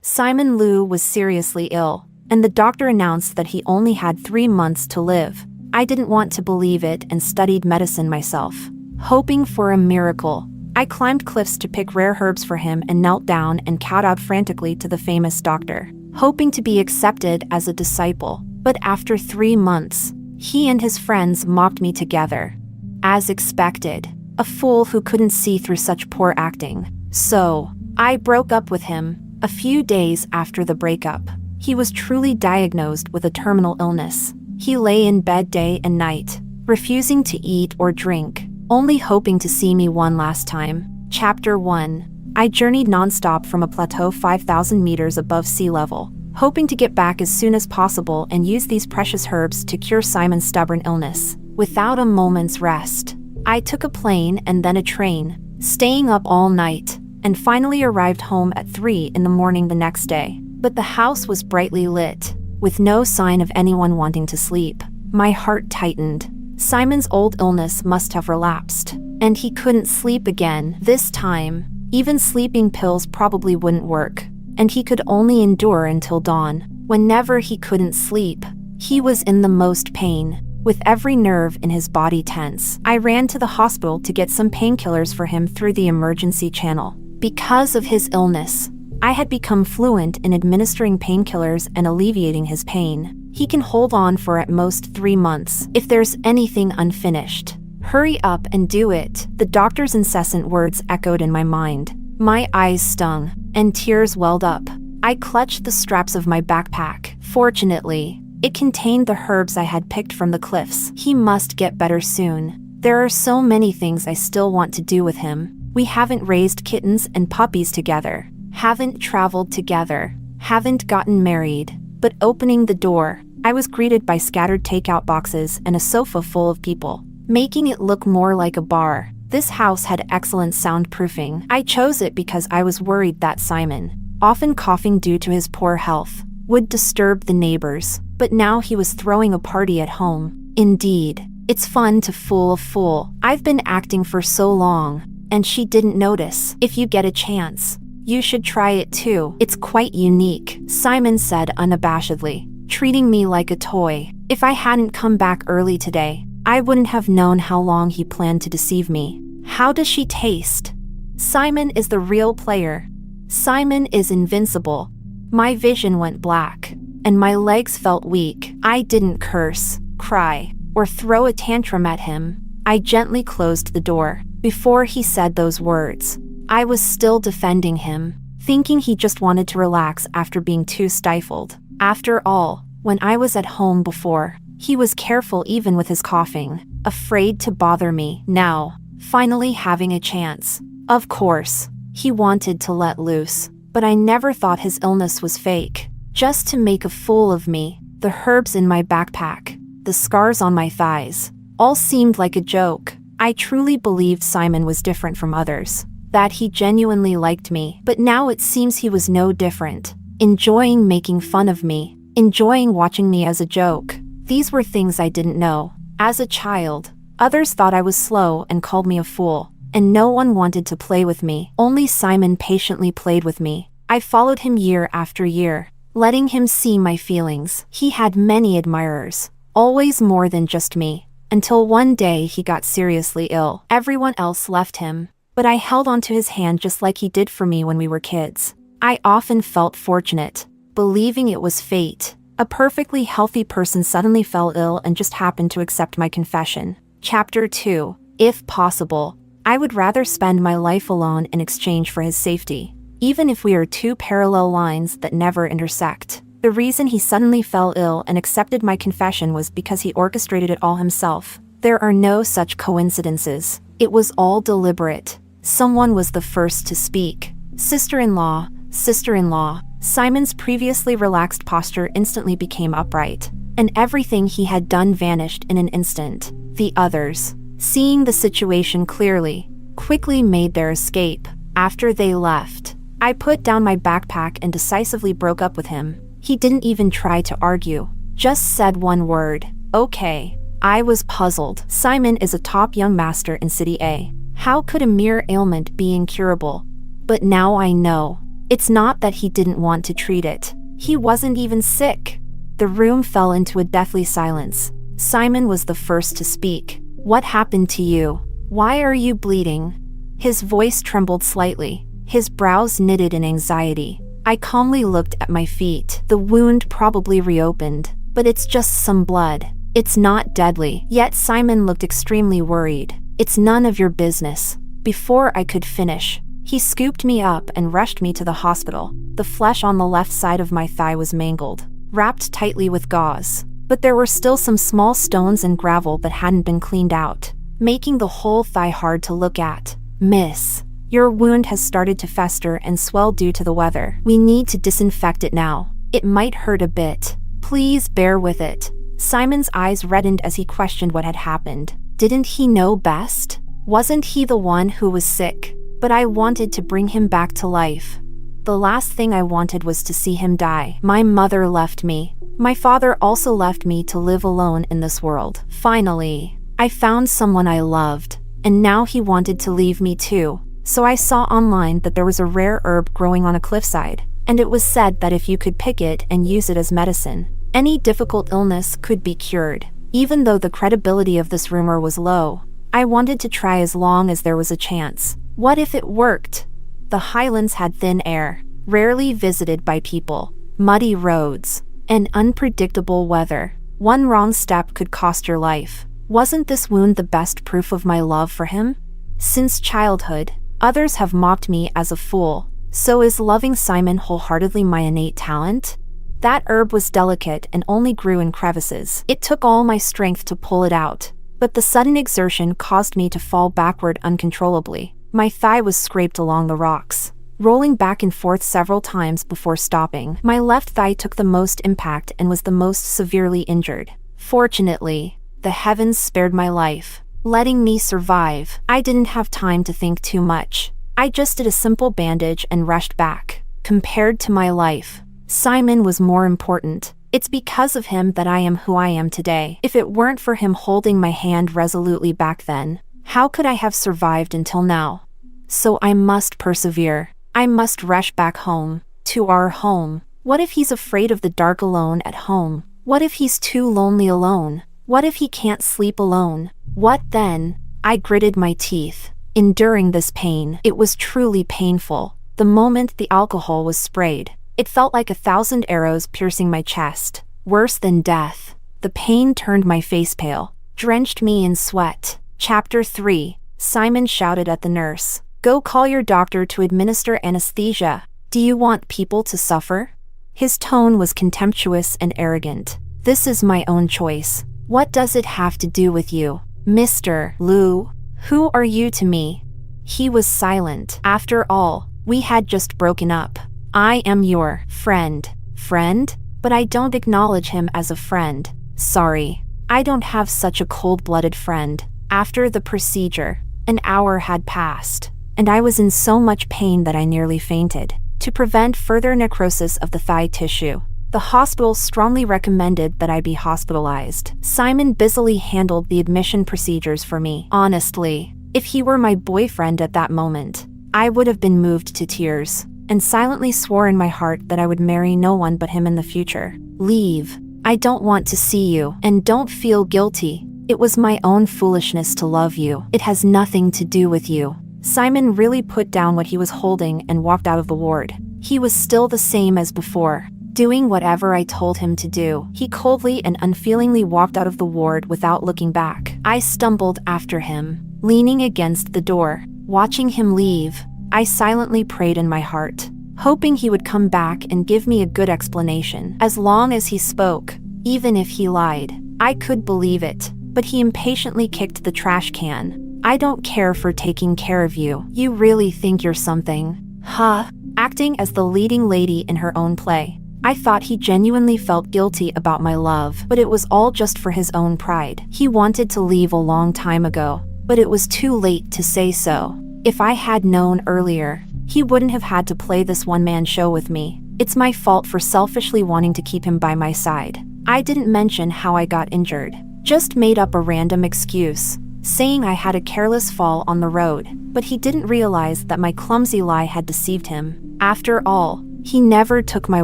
Simon Liu was seriously ill, and the doctor announced that he only had 3 months to live. I didn't want to believe it and studied medicine myself, hoping for a miracle. I climbed cliffs to pick rare herbs for him and knelt down and kowtowed frantically to the famous doctor, hoping to be accepted as a disciple. But after 3 months, he and his friends mocked me together. As expected, a fool who couldn't see through such poor acting. So, I broke up with him. A few days after the breakup, he was truly diagnosed with a terminal illness. He lay in bed day and night, refusing to eat or drink, only hoping to see me one last time. Chapter 1. I journeyed non-stop from a plateau 5,000 meters above sea level, hoping to get back as soon as possible and use these precious herbs to cure Simon's stubborn illness. Without a moment's rest, I took a plane and then a train, staying up all night, and finally arrived home at 3 in the morning the next day. But the house was brightly lit, with no sign of anyone wanting to sleep. My heart tightened. Simon's old illness must have relapsed, and he couldn't sleep again. This time, even sleeping pills probably wouldn't work, and he could only endure until dawn. Whenever he couldn't sleep, he was in the most pain, with every nerve in his body tense. I ran to the hospital to get some painkillers for him through the emergency channel. Because of his illness, I had become fluent in administering painkillers and alleviating his pain. He can hold on for at most 3 months if there's anything unfinished. Hurry up and do it. The doctor's incessant words echoed in my mind. My eyes stung, and tears welled up. I clutched the straps of my backpack. Fortunately, it contained the herbs I had picked from the cliffs. He must get better soon. There are so many things I still want to do with him. We haven't raised kittens and puppies together, haven't traveled together, haven't gotten married. But opening the door, I was greeted by scattered takeout boxes and a sofa full of people, making it look more like a bar. This house had excellent soundproofing. I chose it because I was worried that Simon, often coughing due to his poor health, would disturb the neighbors. But now he was throwing a party at home. Indeed, it's fun to fool a fool. I've been acting for so long, and she didn't notice. If you get a chance, you should try it too. It's quite unique, Simon said unabashedly, treating me like a toy. If I hadn't come back early today, I wouldn't have known how long he planned to deceive me. How does she taste? Simon is the real player. Simon is invincible. My vision went black, and my legs felt weak. I didn't curse, cry, or throw a tantrum at him. I gently closed the door. Before he said those words, I was still defending him, thinking he just wanted to relax after being too stifled. After all, when I was at home before, he was careful even with his coughing, afraid to bother me. Now, finally having a chance. Of course, he wanted to let loose, but I never thought his illness was fake. Just to make a fool of me, the herbs in my backpack, the scars on my thighs, all seemed like a joke. I truly believed Simon was different from others, that he genuinely liked me. But now it seems he was no different, enjoying making fun of me, enjoying watching me as a joke. These were things I didn't know. As a child, others thought I was slow and called me a fool, and no one wanted to play with me. Only Simon patiently played with me. I followed him year after year, letting him see my feelings. He had many admirers, always more than just me. Until one day he got seriously ill. Everyone else left him, but I held onto his hand just like he did for me when we were kids. I often felt fortunate, believing it was fate. A perfectly healthy person suddenly fell ill and just happened to accept my confession. Chapter 2. If possible, I would rather spend my life alone in exchange for his safety, even if we are two parallel lines that never intersect. The reason he suddenly fell ill and accepted my confession was because he orchestrated it all himself. There are no such coincidences. It was all deliberate. Someone was the first to speak. Sister-in-law, sister-in-law. Simon's previously relaxed posture instantly became upright, and everything he had done vanished in an instant. The others, seeing the situation clearly, quickly made their escape. After they left, I put down my backpack and decisively broke up with him. He didn't even try to argue, just said one word, okay. I was puzzled. Simon is a top young master in City A. How could a mere ailment be incurable? But now I know. It's not that he didn't want to treat it. He wasn't even sick. The room fell into a deathly silence. Simon was the first to speak. What happened to you? Why are you bleeding? His voice trembled slightly. His brows knitted in anxiety. I calmly looked at my feet. The wound probably reopened, but it's just some blood. It's not deadly. Yet Simon looked extremely worried. It's none of your business. Before I could finish, he scooped me up and rushed me to the hospital. The flesh on the left side of my thigh was mangled, wrapped tightly with gauze, but there were still some small stones and gravel that hadn't been cleaned out, making the whole thigh hard to look at. Miss, your wound has started to fester and swell due to the weather. We need to disinfect it now. It might hurt a bit. Please bear with it. Simon's eyes reddened as he questioned what had happened. Didn't he know best? Wasn't he the one who was sick? But I wanted to bring him back to life. The last thing I wanted was to see him die. My mother left me. My father also left me to live alone in this world. Finally, I found someone I loved, and now he wanted to leave me too. So I saw online that there was a rare herb growing on a cliffside, and it was said that if you could pick it and use it as medicine, any difficult illness could be cured. Even though the credibility of this rumor was low, I wanted to try as long as there was a chance. What if it worked? The highlands had thin air, rarely visited by people, muddy roads, and unpredictable weather. One wrong step could cost your life. Wasn't this wound the best proof of my love for him? Since childhood, others have mocked me as a fool. So is loving Simon wholeheartedly my innate talent? That herb was delicate and only grew in crevices. It took all my strength to pull it out, but the sudden exertion caused me to fall backward uncontrollably. My thigh was scraped along the rocks, rolling back and forth several times before stopping. My left thigh took the most impact and was the most severely injured. Fortunately, the heavens spared my life, letting me survive. I didn't have time to think too much. I just did a simple bandage and rushed back. Compared to my life, Simon was more important. It's because of him that I am who I am today. If it weren't for him holding my hand resolutely back then, how could I have survived until now? So I must persevere. I must rush back home, to our home. What if he's afraid of the dark alone at home? What if he's too lonely alone? What if he can't sleep alone? What then? I gritted my teeth, enduring this pain. It was truly painful. The moment the alcohol was sprayed, it felt like 1,000 arrows piercing my chest. Worse than death. The pain turned my face pale, drenched me in sweat. Chapter 3. Simon shouted at the nurse. Go call your doctor to administer anesthesia. Do you want people to suffer? His tone was contemptuous and arrogant. This is my own choice. What does it have to do with you? Mr. Liu, who are you to me? He was silent. After all, we had just broken up. I am your friend. Friend? But I don't acknowledge him as a friend. Sorry. I don't have such a cold-blooded friend. After the procedure, an hour had passed, and I was in so much pain that I nearly fainted. To prevent further necrosis of the thigh tissue, the hospital strongly recommended that I be hospitalized. Simon busily handled the admission procedures for me. Honestly, if he were my boyfriend at that moment, I would have been moved to tears, and silently swore in my heart that I would marry no one but him in the future. Leave. I don't want to see you, and don't feel guilty. It was my own foolishness to love you. It has nothing to do with you. Simon really put down what he was holding and walked out of the ward. He was still the same as before, doing whatever I told him to do. He coldly and unfeelingly walked out of the ward without looking back. I stumbled after him, leaning against the door. Watching him leave, I silently prayed in my heart, hoping he would come back and give me a good explanation. As long as he spoke, even if he lied, I could believe it. But he impatiently kicked the trash can. I don't care for taking care of you. You really think you're something. Huh? Acting as the leading lady in her own play. I thought he genuinely felt guilty about my love, but it was all just for his own pride. He wanted to leave a long time ago, but it was too late to say so. If I had known earlier, he wouldn't have had to play this one-man show with me. It's my fault for selfishly wanting to keep him by my side. I didn't mention how I got injured. Just made up a random excuse. saying I had a careless fall on the road, but he didn't realize that my clumsy lie had deceived him. After all, he never took my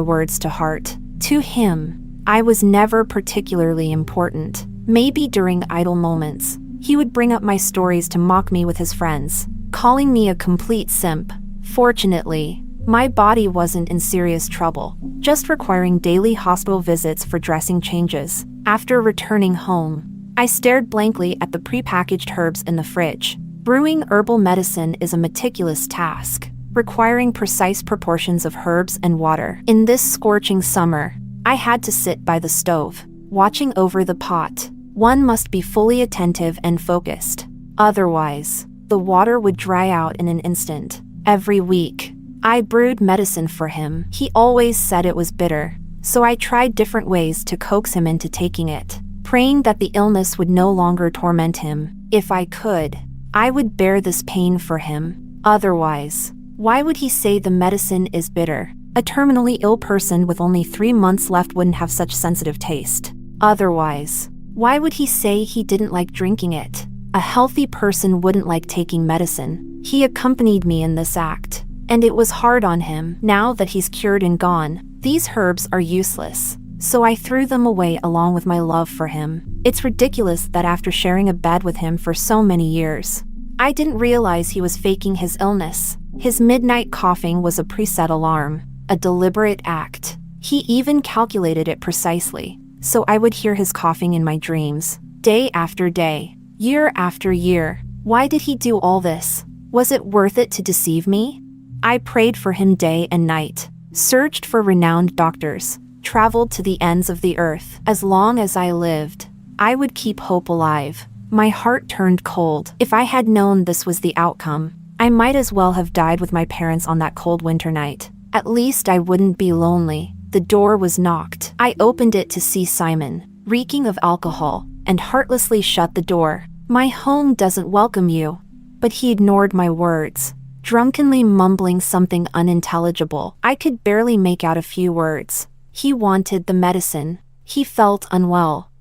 words to heart. To him, I was never particularly important. Maybe during idle moments, he would bring up my stories to mock me with his friends, calling me a complete simp. Fortunately, my body wasn't in serious trouble, just requiring daily hospital visits for dressing changes. After returning home, I stared blankly at the prepackaged herbs in the fridge. Brewing herbal medicine is a meticulous task, requiring precise proportions of herbs and water. In this scorching summer, I had to sit by the stove, watching over the pot. One must be fully attentive and focused. Otherwise, the water would dry out in an instant. Every week, I brewed medicine for him. He always said it was bitter, so I tried different ways to coax him into taking it, praying that the illness would no longer torment him. If I could, I would bear this pain for him. Otherwise, why would he say the medicine is bitter? A terminally ill person with only 3 months left wouldn't have such sensitive taste. Otherwise, why would he say he didn't like drinking it? A healthy person wouldn't like taking medicine. He accompanied me in this act, and it was hard on him. Now that he's cured and gone, these herbs are useless, so I threw them away along with my love for him. It's ridiculous that after sharing a bed with him for so many years, I didn't realize he was faking his illness. His midnight coughing was a preset alarm, a deliberate act. He even calculated it precisely, so I would hear his coughing in my dreams, day after day, year after year. Why did he do all this? Was it worth it to deceive me? I prayed for him day and night, searched for renowned doctors, traveled to the ends of the earth. As long as I lived, I would keep hope alive. My heart turned cold. If I had known this was the outcome, I might as well have died with my parents on that cold winter night. At least I wouldn't be lonely. The door was knocked. I opened it to see Simon, reeking of alcohol, and heartlessly shut the door. My home doesn't welcome you. But he ignored my words, drunkenly mumbling something unintelligible. I could barely make out a few words. He wanted the medicine. He felt unwell.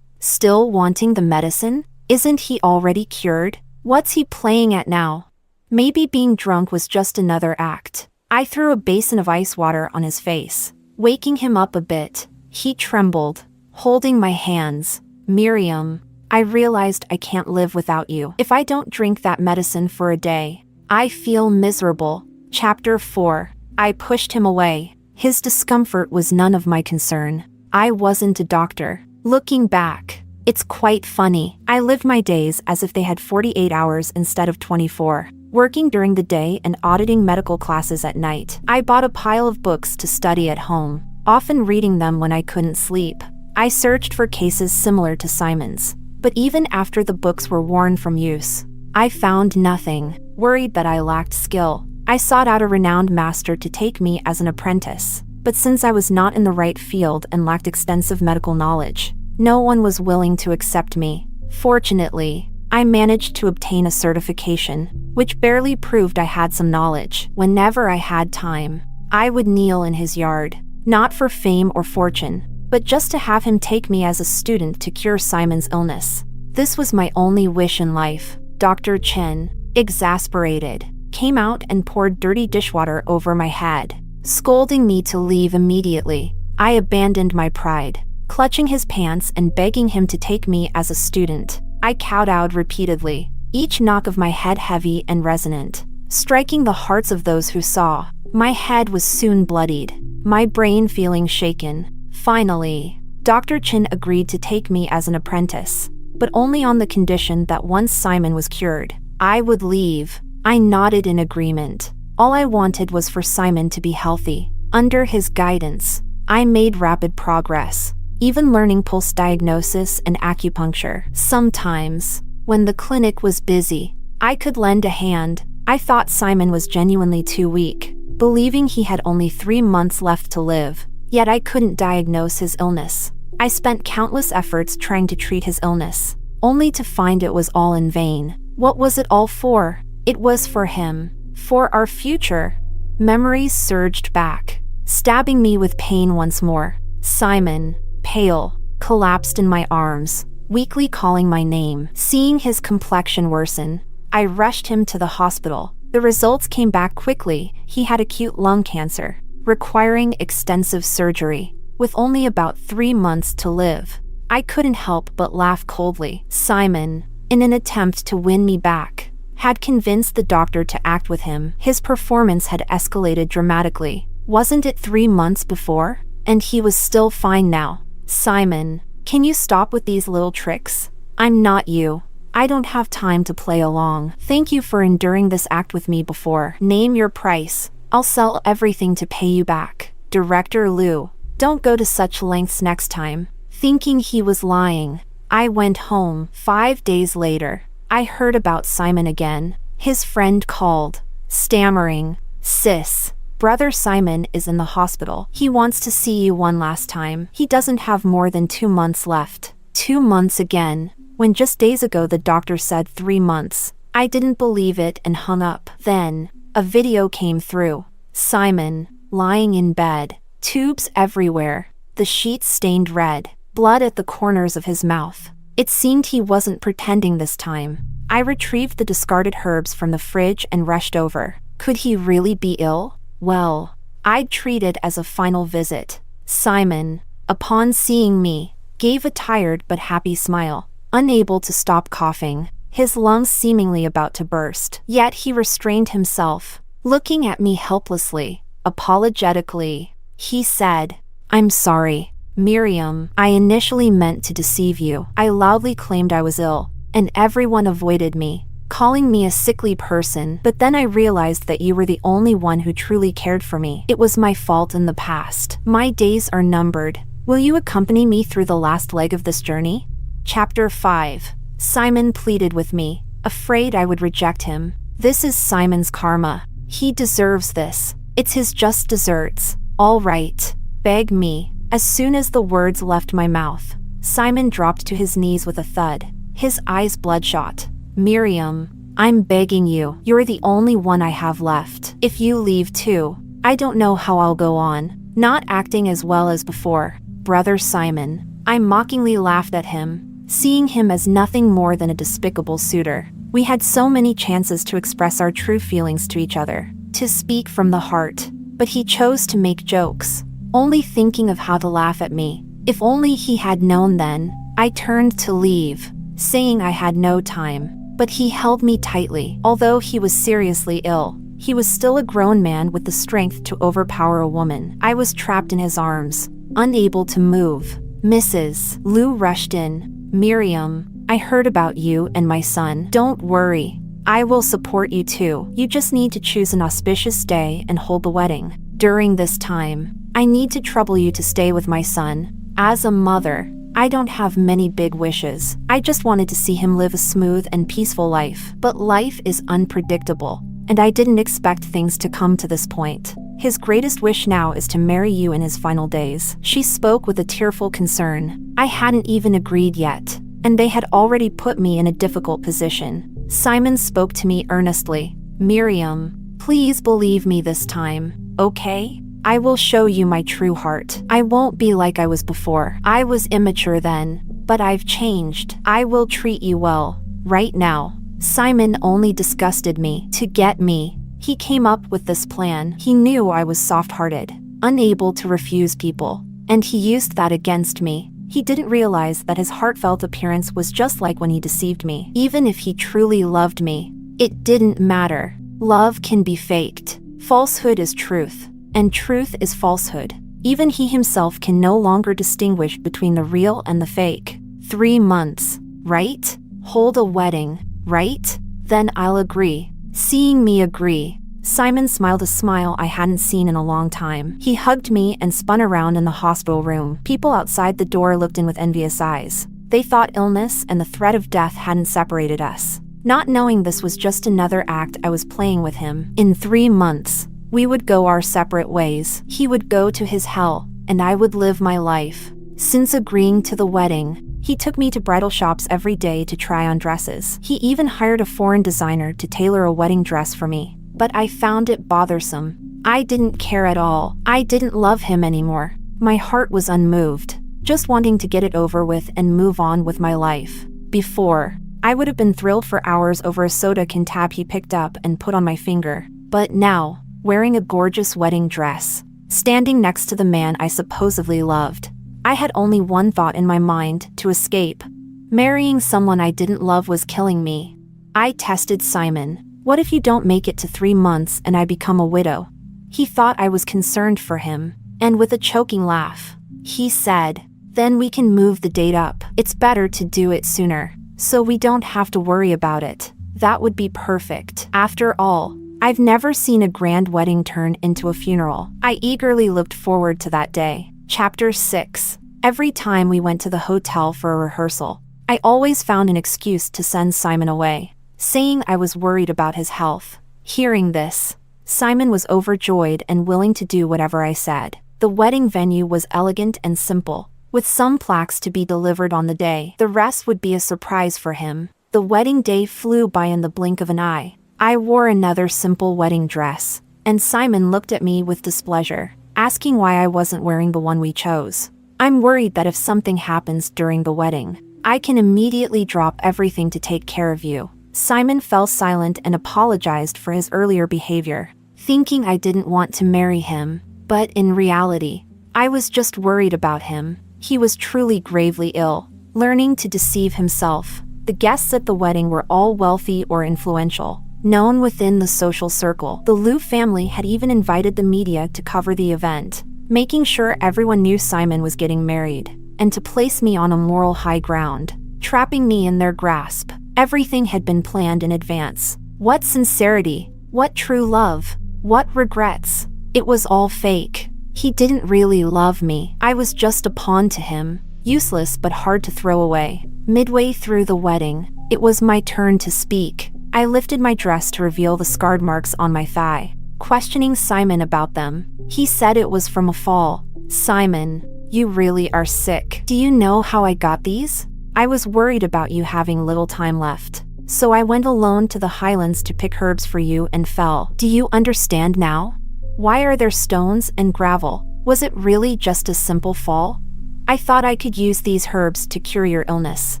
Still wanting the medicine? Isn't he already cured? What's he playing at now? Maybe being drunk was just another act. I threw a basin of ice water on his face, waking him up a bit. He trembled, holding my hands. Miriam, I realized I can't live without you. If I don't drink that medicine for a day, I feel miserable. Chapter 4. I pushed him away. His discomfort was none of my concern. I wasn't a doctor. Looking back, it's quite funny. I lived my days as if they had 48 hours instead of 24, working during the day and auditing medical classes at night. I bought a pile of books to study at home, often reading them when I couldn't sleep. I searched for cases similar to Simon's. But even after the books were worn from use, I found nothing. Worried that I lacked skill, I sought out a renowned master to take me as an apprentice. But since I was not in the right field and lacked extensive medical knowledge, no one was willing to accept me. Fortunately, I managed to obtain a certification, which barely proved I had some knowledge. Whenever I had time, I would kneel in his yard, not for fame or fortune, but just to have him take me as a student to cure Simon's illness. This was my only wish in life. Dr. Chen, exasperated, came out and poured dirty dishwater over my head, scolding me to leave immediately. I abandoned my pride, clutching his pants and begging him to take me as a student. I kowtowed repeatedly, each knock of my head heavy and resonant, striking the hearts of those who saw. My head was soon bloodied, my brain feeling shaken. Finally, Dr. Chen agreed to take me as an apprentice, but only on the condition that once Simon was cured, I would leave. I nodded in agreement. All I wanted was for Simon to be healthy. Under his guidance, I made rapid progress, even learning pulse diagnosis and acupuncture. Sometimes, when the clinic was busy, I could lend a hand. I thought Simon was genuinely too weak, believing he had only 3 months left to live. Yet I couldn't diagnose his illness. I spent countless efforts trying to treat his illness, only to find it was all in vain. What was it all for? It was for him, for our future. Memories surged back, stabbing me with pain once more. Simon, pale, collapsed in my arms, weakly calling my name. Seeing his complexion worsen, I rushed him to the hospital. The results came back quickly. He had acute lung cancer, requiring extensive surgery, with only about 3 months to live. I couldn't help but laugh coldly. Simon, in an attempt to win me back, had convinced the doctor to act with him. His performance had escalated dramatically. Wasn't it 3 months before? And he was still fine now. Simon, can you stop with these little tricks? I'm not you. I don't have time to play along. Thank you for enduring this act with me before. Name your price. I'll sell everything to pay you back. Director Liu, don't go to such lengths next time. Thinking he was lying, I went home. 5 days later, I heard about Simon again. His friend called, stammering, "Sis, brother Simon is in the hospital. He wants to see you one last time. He doesn't have more than 2 months left." 2 months again, when just days ago the doctor said 3 months. I didn't believe it and hung up. Then, a video came through. Simon, lying in bed, tubes everywhere, the sheets stained red, blood at the corners of his mouth. It seemed he wasn't pretending this time. I retrieved the discarded herbs from the fridge and rushed over. Could he really be ill? Well, I'd treat it as a final visit. Simon, upon seeing me, gave a tired but happy smile, unable to stop coughing, his lungs seemingly about to burst. Yet he restrained himself, looking at me helplessly. Apologetically, he said, "I'm sorry, Miriam. I initially meant to deceive you. I loudly claimed I was ill, and everyone avoided me, calling me a sickly person. But then I realized that you were the only one who truly cared for me. It was my fault in the past. My days are numbered. Will you accompany me through the last leg of this journey?" Chapter 5. Simon pleaded with me, afraid I would reject him. This is Simon's karma. He deserves this. It's his just desserts. All right, beg me. As soon as the words left my mouth, Simon dropped to his knees with a thud, his eyes bloodshot. "Miriam, I'm begging you. You're the only one I have left. If you leave too, I don't know how I'll go on, not acting as well as before. Brother Simon." I mockingly laughed at him, seeing him as nothing more than a despicable suitor. We had so many chances to express our true feelings to each other, to speak from the heart, but he chose to make jokes, only thinking of how to laugh at me. If only he had known then. I turned to leave, saying I had no time, but he held me tightly. Although he was seriously ill, he was still a grown man with the strength to overpower a woman. I was trapped in his arms, unable to move. Mrs. Liu rushed in. "Miriam, I heard about you and my son. Don't worry. I will support you too. You just need to choose an auspicious day and hold the wedding. During this time, I need to trouble you to stay with my son. As a mother, I don't have many big wishes. I just wanted to see him live a smooth and peaceful life. But life is unpredictable, and I didn't expect things to come to this point. His greatest wish now is to marry you in his final days." She spoke with a tearful concern. I hadn't even agreed yet, and they had already put me in a difficult position. Simon spoke to me earnestly. "Miriam, please believe me this time, okay? I will show you my true heart. I won't be like I was before. I was immature then, but I've changed. I will treat you well. Right now." Simon only disgusted me. To get me, he came up with this plan. He knew I was soft-hearted, unable to refuse people, and he used that against me. He didn't realize that his heartfelt appearance was just like when he deceived me. Even if he truly loved me, it didn't matter. Love can be faked. Falsehood is truth, and truth is falsehood. Even he himself can no longer distinguish between the real and the fake. 3 months, right? Hold a wedding, right? Then I'll agree. Seeing me agree, Simon smiled a smile I hadn't seen in a long time. He hugged me and spun around in the hospital room. People outside the door looked in with envious eyes. They thought illness and the threat of death hadn't separated us, not knowing this was just another act I was playing with him. In 3 months, we would go our separate ways. He would go to his hell, and I would live my life. Since agreeing to the wedding, he took me to bridal shops every day to try on dresses. He even hired a foreign designer to tailor a wedding dress for me. But I found it bothersome. I didn't care at all. I didn't love him anymore. My heart was unmoved. just wanting to get it over with and move on with my life. Before, I would have been thrilled for hours over a soda can tab he picked up and put on my finger. But now, wearing a gorgeous wedding dress, standing next to the man I supposedly loved, I had only one thought in my mind: to escape. Marrying someone I didn't love was killing me. I tested Simon. What if you don't make it to 3 months and I become a widow? He thought I was concerned for him, and with a choking laugh, he said, then we can move the date up. It's better to do it sooner, so we don't have to worry about it. That would be perfect. After all, I've never seen a grand wedding turn into a funeral. I eagerly looked forward to that day. Chapter 6. Every time we went to the hotel for a rehearsal, I always found an excuse to send Simon away, saying I was worried about his health. Hearing this, Simon was overjoyed and willing to do whatever I said. The wedding venue was elegant and simple, with some plaques to be delivered on the day. The rest would be a surprise for him. The wedding day flew by in the blink of an eye. I wore another simple wedding dress, and Simon looked at me with displeasure, asking why I wasn't wearing the one we chose. I'm worried that if something happens during the wedding, I can immediately drop everything to take care of you. Simon fell silent and apologized for his earlier behavior, thinking I didn't want to marry him. But in reality, I was just worried about him. He was truly gravely ill, learning to deceive himself. The guests at the wedding were all wealthy or influential, known within the social circle. The Liu family had even invited the media to cover the event, making sure everyone knew Simon was getting married, and to place me on a moral high ground, trapping me in their grasp. Everything had been planned in advance. What sincerity, what true love, what regrets. It was all fake. He didn't really love me. I was just a pawn to him, useless but hard to throw away. Midway through the wedding, it was my turn to speak. I lifted my dress to reveal the scarred marks on my thigh, questioning Simon about them. He said it was from a fall. Simon, you really are sick. Do you know how I got these? I was worried about you having little time left, so I went alone to the highlands to pick herbs for you and fell. Do you understand now? Why are there stones and gravel? Was it really just a simple fall? I thought I could use these herbs to cure your illness,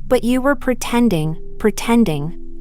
but you were pretending.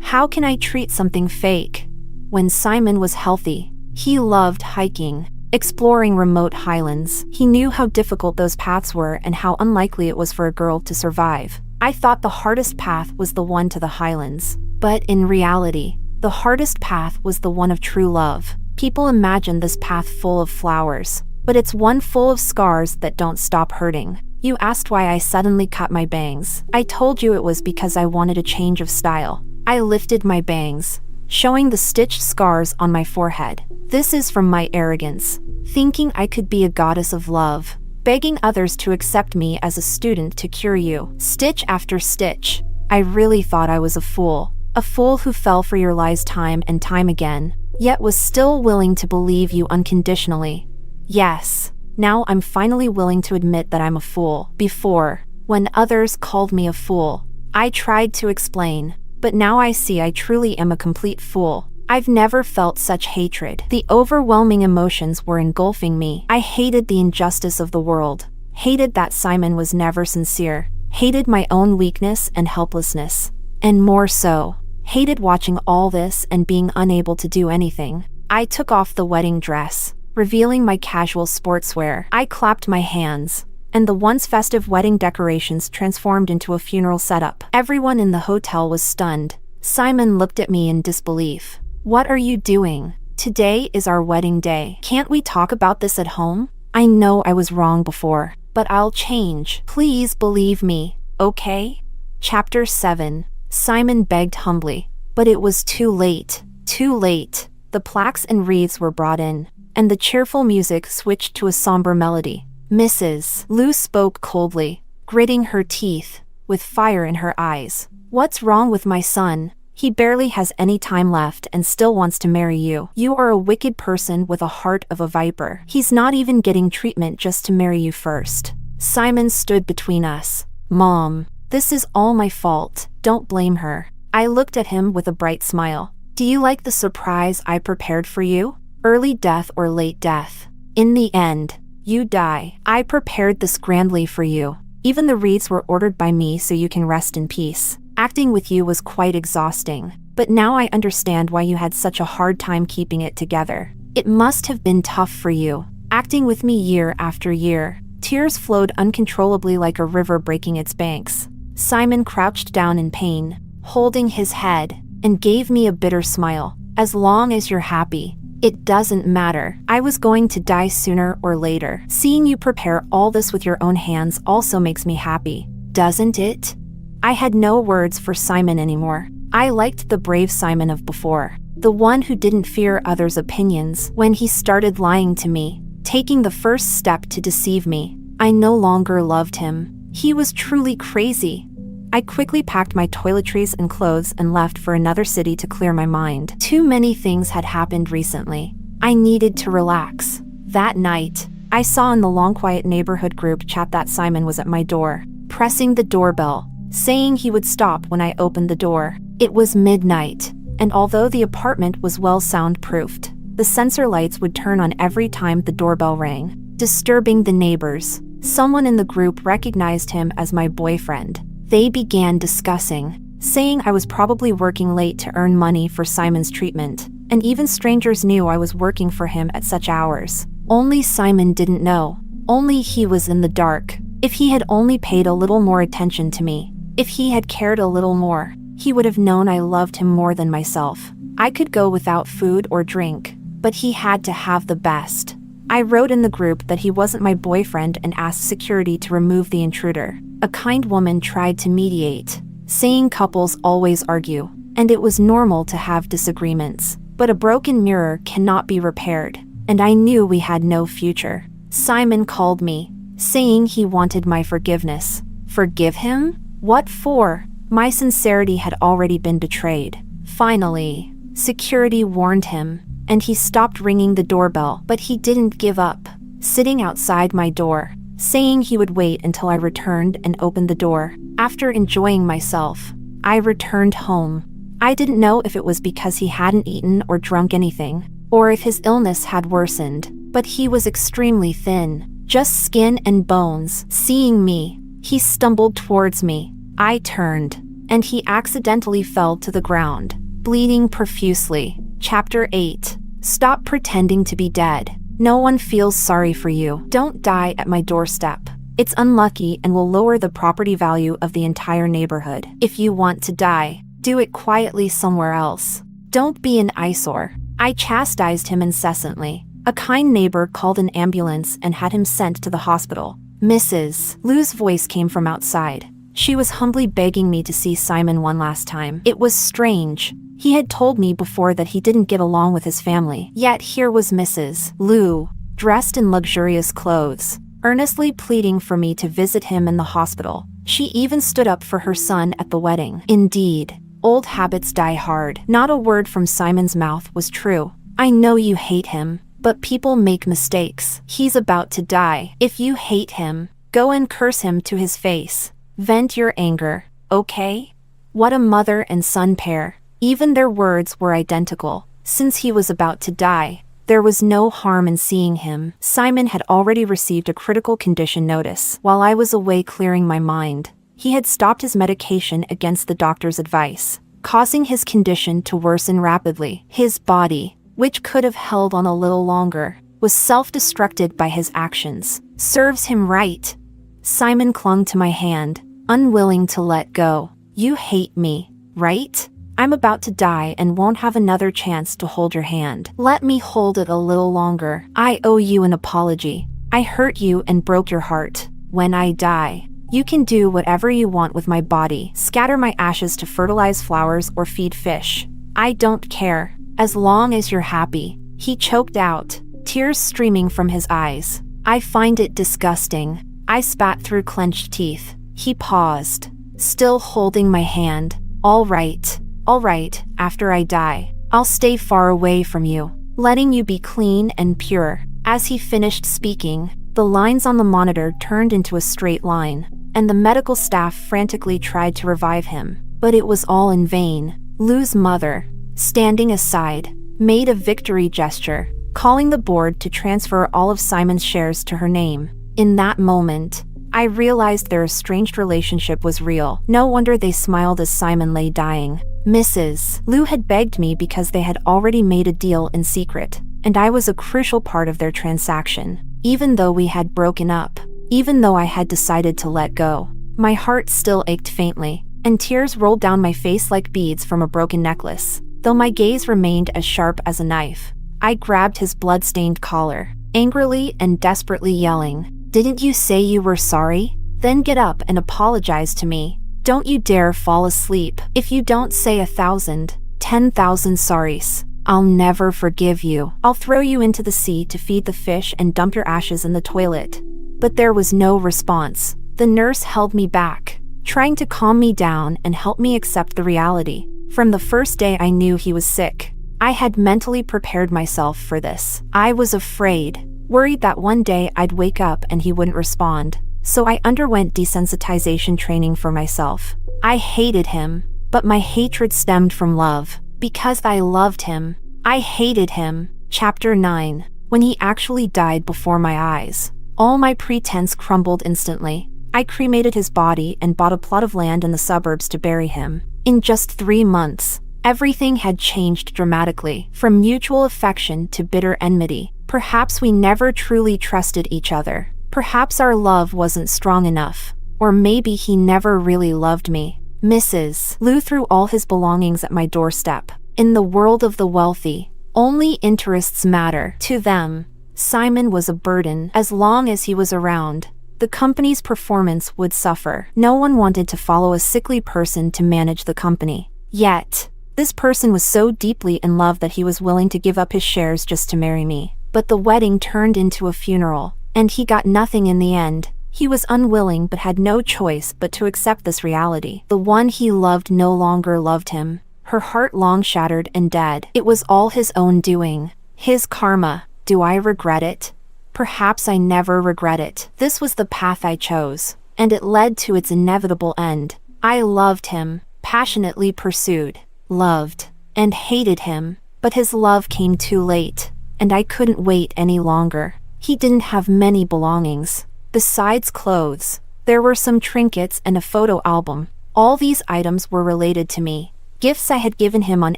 How can I treat something fake? When Simon was healthy, he loved hiking, exploring remote highlands. He knew how difficult those paths were and how unlikely it was for a girl to survive. I thought the hardest path was the one to the highlands, but in reality, the hardest path was the one of true love. People imagine this path full of flowers, but it's one full of scars that don't stop hurting. You asked why I suddenly cut my bangs. I told you it was because I wanted a change of style. I lifted my bangs, showing the stitched scars on my forehead. This is from my arrogance, thinking I could be a goddess of love, begging others to accept me as a student to cure you. Stitch after stitch. I really thought I was a fool who fell for your lies time and time again, yet was still willing to believe you unconditionally. Yes, now I'm finally willing to admit that I'm a fool. Before, when others called me a fool, I tried to explain, but now I see I truly am a complete fool. I've never felt such hatred. The overwhelming emotions were engulfing me. I hated the injustice of the world, hated that Simon was never sincere, hated my own weakness and helplessness, and more so, hated watching all this and being unable to do anything. I took off the wedding dress, revealing my casual sportswear. I clapped my hands, and the once festive wedding decorations transformed into a funeral setup. Everyone in the hotel was stunned. Simon looked at me in disbelief. What are you doing? Today is our wedding day. Can't we talk about this at home? I know I was wrong before, but I'll change. Please believe me, okay? Chapter 7. Simon begged humbly, but it was too late. Too late. The plaques and wreaths were brought in, and the cheerful music switched to a somber melody. Mrs. Liu spoke coldly, gritting her teeth, with fire in her eyes. What's wrong with my son? He barely has any time left and still wants to marry you. You are a wicked person with a heart of a viper. He's not even getting treatment just to marry you first. Simon stood between us. Mom, this is all my fault. Don't blame her. I looked at him with a bright smile. Do you like the surprise I prepared for you? Early death or late death? In the end, you die. I prepared this grandly for you. Even the wreaths were ordered by me so you can rest in peace. Acting with you was quite exhausting, but now I understand why you had such a hard time keeping it together. It must have been tough for you, acting with me year after year." Tears flowed uncontrollably like a river breaking its banks. Simon crouched down in pain, holding his head, and gave me a bitter smile. "As long as you're happy, it doesn't matter. I was going to die sooner or later. Seeing you prepare all this with your own hands also makes me happy, doesn't it?" I had no words for Simon anymore. I liked the brave Simon of before, the one who didn't fear others' opinions. When he started lying to me, taking the first step to deceive me, I no longer loved him. He was truly crazy. I quickly packed my toiletries and clothes and left for another city to clear my mind. Too many things had happened recently. I needed to relax. That night, I saw in the long quiet neighborhood group chat that Simon was at my door, pressing the doorbell, saying he would stop when I opened the door. It was midnight, and although the apartment was well soundproofed, the sensor lights would turn on every time the doorbell rang, disturbing the neighbors. Someone in the group recognized him as my boyfriend. They began discussing, saying I was probably working late to earn money for Simon's treatment, and even strangers knew I was working for him at such hours. Only Simon didn't know. Only he was in the dark. If he had only paid a little more attention to me, if he had cared a little more, he would have known I loved him more than myself. I could go without food or drink, but he had to have the best. I wrote in the group that he wasn't my boyfriend and asked security to remove the intruder. A kind woman tried to mediate, saying couples always argue, and it was normal to have disagreements. But a broken mirror cannot be repaired, and I knew we had no future. Simon called me, saying he wanted my forgiveness. Forgive him? What for? My sincerity had already been betrayed. Finally, security warned him, and he stopped ringing the doorbell, but he didn't give up, sitting outside my door, saying he would wait until I returned and opened the door. After enjoying myself, I returned home. I didn't know if it was because he hadn't eaten or drunk anything, or if his illness had worsened, but he was extremely thin, just skin and bones. Seeing me, he stumbled towards me. I turned, and he accidentally fell to the ground, bleeding profusely. Chapter 8. Stop pretending to be dead. No one feels sorry for you. Don't die at my doorstep. It's unlucky and will lower the property value of the entire neighborhood. If you want to die, do it quietly somewhere else. Don't be an eyesore. I chastised him incessantly. A kind neighbor called an ambulance and had him sent to the hospital. Mrs. Liu's voice came from outside. She was humbly begging me to see Simon one last time. It was strange. He had told me before that he didn't get along with his family. Yet here was Mrs. Liu, dressed in luxurious clothes, earnestly pleading for me to visit him in the hospital. She even stood up for her son at the wedding. Indeed, old habits die hard. Not a word from Simon's mouth was true. I know you hate him, but people make mistakes. He's about to die. If you hate him, go and curse him to his face. Vent your anger, okay? What a mother and son pair. Even their words were identical. Since he was about to die, there was no harm in seeing him. Simon had already received a critical condition notice. While I was away clearing my mind, he had stopped his medication against the doctor's advice, causing his condition to worsen rapidly. His body, which could have held on a little longer, was self-destructed by his actions. Serves him right. Simon clung to my hand, unwilling to let go. You hate me, right? I'm about to die and won't have another chance to hold your hand. Let me hold it a little longer. I owe you an apology. I hurt you and broke your heart. When I die, you can do whatever you want with my body. Scatter my ashes to fertilize flowers or feed fish. I don't care, as long as you're happy. He choked out, tears streaming from his eyes. I find it disgusting. I spat through clenched teeth. He paused, still holding my hand. All right, after I die, I'll stay far away from you, letting you be clean and pure. As he finished speaking, the lines on the monitor turned into a straight line, and the medical staff frantically tried to revive him. But it was all in vain. Liu's mother, standing aside, made a victory gesture, calling the board to transfer all of Simon's shares to her name. In that moment, I realized their estranged relationship was real. No wonder they smiled as Simon lay dying. Mrs. Liu had begged me because they had already made a deal in secret, and I was a crucial part of their transaction. Even though we had broken up, even though I had decided to let go, my heart still ached faintly, and tears rolled down my face like beads from a broken necklace. Though my gaze remained as sharp as a knife, I grabbed his blood-stained collar, angrily and desperately yelling, "Didn't you say you were sorry? Then get up and apologize to me. Don't you dare fall asleep. If you don't say 1,000, 10,000 sorries, I'll never forgive you. I'll throw you into the sea to feed the fish and dump your ashes in the toilet." But there was no response. The nurse held me back, trying to calm me down and help me accept the reality. From the first day I knew he was sick, I had mentally prepared myself for this. I was afraid, worried that one day I'd wake up and he wouldn't respond. So I underwent desensitization training for myself. I hated him, but my hatred stemmed from love. Because I loved him, I hated him. Chapter 9. When he actually died before my eyes, all my pretense crumbled instantly. I cremated his body and bought a plot of land in the suburbs to bury him. In just 3 months, everything had changed dramatically, from mutual affection to bitter enmity. Perhaps we never truly trusted each other. Perhaps our love wasn't strong enough. Or maybe he never really loved me. Mrs. Liu threw all his belongings at my doorstep. In the world of the wealthy, only interests matter. To them, Simon was a burden. As long as he was around, the company's performance would suffer. No one wanted to follow a sickly person to manage the company. Yet, this person was so deeply in love that he was willing to give up his shares just to marry me. But the wedding turned into a funeral, and he got nothing in the end. He was unwilling but had no choice but to accept this reality. The one he loved no longer loved him. Her heart long shattered and dead. It was all his own doing. His karma. Do I regret it? Perhaps I never regret it. This was the path I chose, and it led to its inevitable end. I loved him, passionately pursued, loved, and hated him, but his love came too late, and I couldn't wait any longer. He didn't have many belongings. Besides clothes, there were some trinkets and a photo album. All these items were related to me. Gifts I had given him on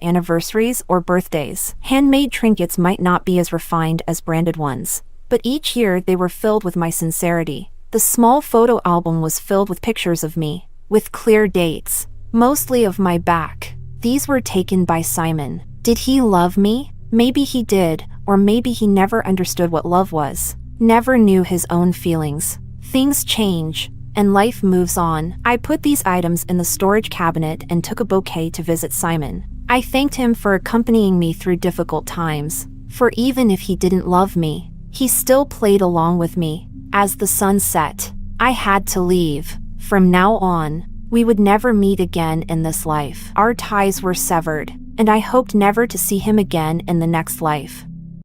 anniversaries or birthdays. Handmade trinkets might not be as refined as branded ones, but each year they were filled with my sincerity. The small photo album was filled with pictures of me, with clear dates, mostly of my back. These were taken by Simon. Did he love me? Maybe he did, or maybe he never understood what love was. Never knew his own feelings. Things change, and life moves on. I put these items in the storage cabinet and took a bouquet to visit Simon. I thanked him for accompanying me through difficult times, for even if he didn't love me, he still played along with me. As the sun set, I had to leave. From now on, we would never meet again in this life. Our ties were severed, and I hoped never to see him again in the next life.